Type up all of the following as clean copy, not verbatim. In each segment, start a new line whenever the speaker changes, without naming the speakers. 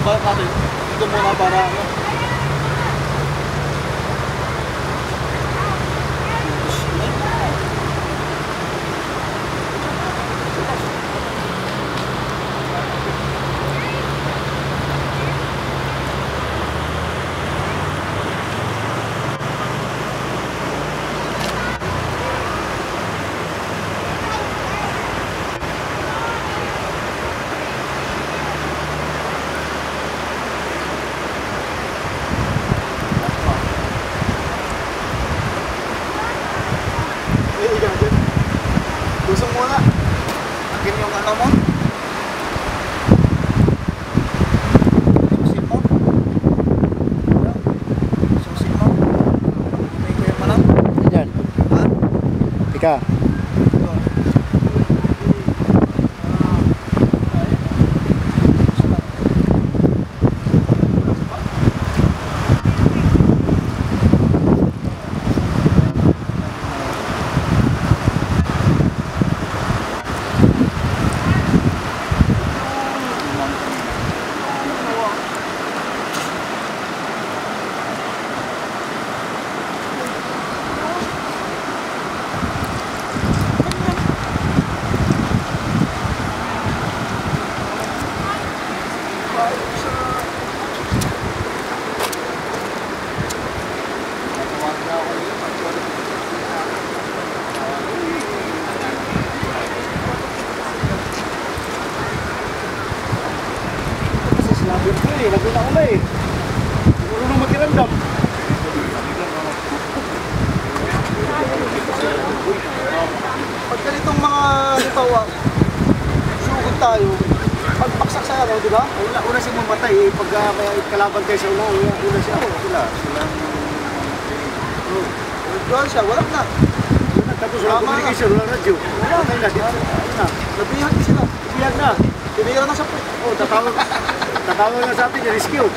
balik natin. Ito muna para ano. Tusok muna. Akin yung ano mo. Susin mo. Susin mo. May kaya pa lang.
Yan.
Ha?
Ika. Nagpunta ko na eh. Marunong magkiramdam.
Pag ganitong mga halimbawa, sugod tayo, pagpaksak sa ano, di ba? Una siya mamatay eh, pag may kalaban kayo sa una siya, sila. Doon siya, wala na.
Tapos wala communication, wala radyo.
Wala na. Nabihag sila.
Biyag na.
Tinira na sa pwede.
Oh, tatawag na sa atin, rescue.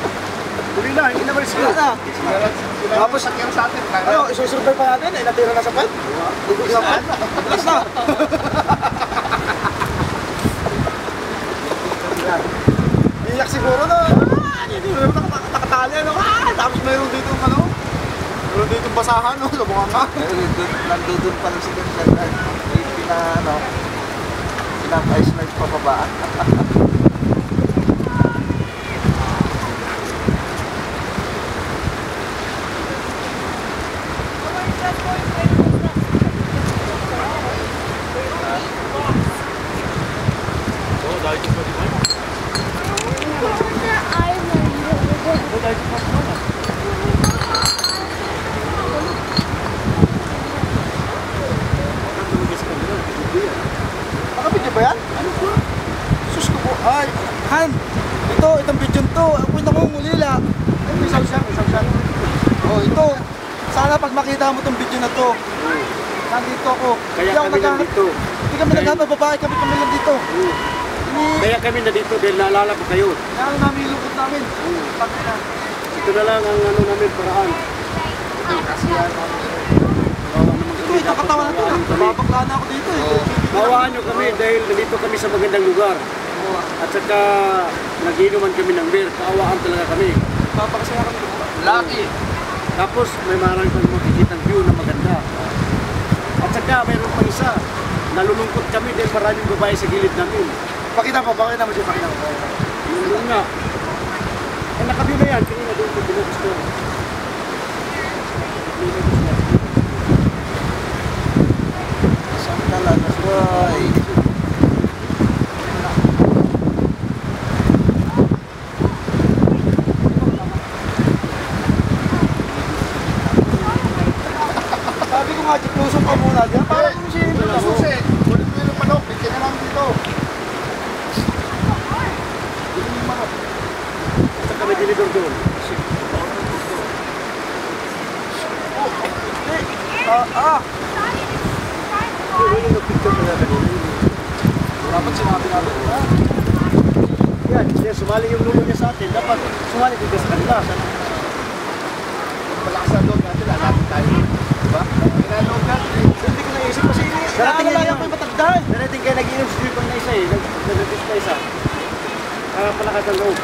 Huli na, hindi na rescue.
Wala na. Tapos, sa atin. Ano, isusurvey pa natin, eh, natira na sa pwede. Dugod na pa. Alas na. Iyak siguro na. Hindi mo nakatali. Tapos mayroon dito ano. Mayroon dito basahan, no? Sa mukha ka.
Nandudun pa lang si Gonzaga. Pinaka-ice-night pa ba?
Nakabidyo ba yan? Ano po? Sus ko po. Ay, Han! Itong video to. Ako yung namumulila. Ay, may sound siya. Oh, ito. Sana pag makita mo itong video na to. Nandito ako.
Kaya kami nandito.
Hindi kami naghanap babae. Kami lang dito.
Kaya kami nandito dahil naalala ko kayo.
Kaya namin yung lukot namin. Pagkina.
Ito na lang ang ano namin paraan.
Ito katawan na ito. Babakla na ako dito eh.
Bawaan nyo kami dahil nandito kami sa magandang lugar. At saka nagiinuman kami ng beer. Kaawaan talaga kami.
Papakasaya kami.
Lucky!
Tapos may marami pang makikitang view na maganda. At saka mayroon pa isa. Nalulungkot kami dahil maraming babae sa gilid namin.
Pakita mo siya. Pakita mo.
Yun nga. Ay nakaview na yan. Kanina doon ko binubos ko.
Saan ka lang, boy?
Sabi ko nga, lusong ka muna dyan. Parang kung siya yung
Susi! Kulit mo yung manok, bigyan na lang dito.
At saka may dinidor doon. Yung nag-picture na kanina.
dapat sinabi natin.
Yan, sumali yung lulo niya sa atin. Dapat sumali din sa kanila.
Malakas na loob natin, lalapit tayo. Diba? Pinaloob natin.
Hindi ko naisip kasi naalala ko yung matagda eh.
Darating kayo nag-inom si Pang na isa eh. Nag-inom pa isa. Para palakas ang loob.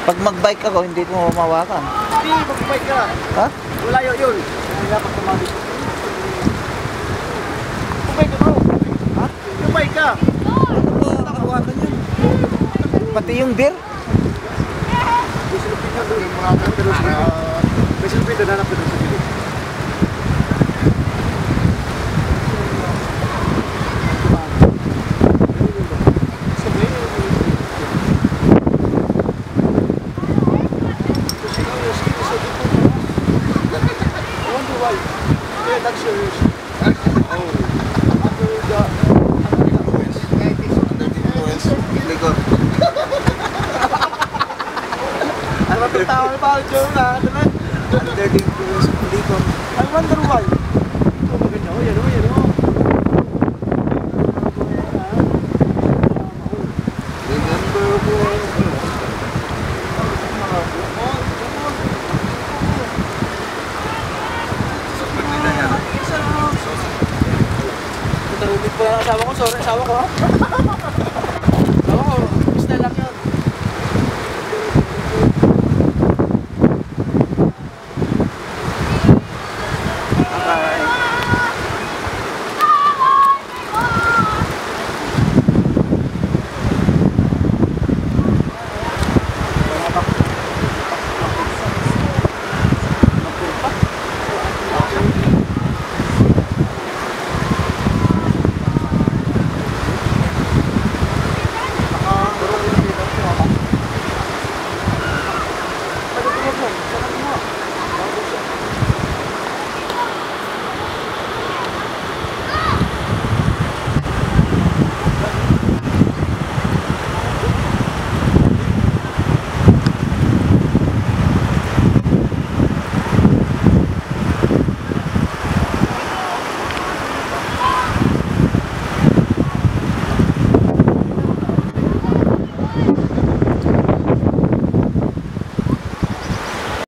Pag mag-bike ako, hindi ko mawakan.
Hindi, mag-bike ka.
Ha?
Malayo yun. Hindi dapat tumabit. Bumay ka bro. Ha? Bumay ka.
Nakawakan yun.
Pati yung deer.
May silupin ka doon. May silupin doon. Hanap ka doon sa gilid. Yeah, that's yours.
Likod.
Ano ba itong tao na parang Joe na? Ano na?
Under the influence of liquor.
I wonder why.
Oh, maganda. Oh, yan o, yan o.
Remember when...
Tarumit pa yung asawa ko. Sorry, asawa ko.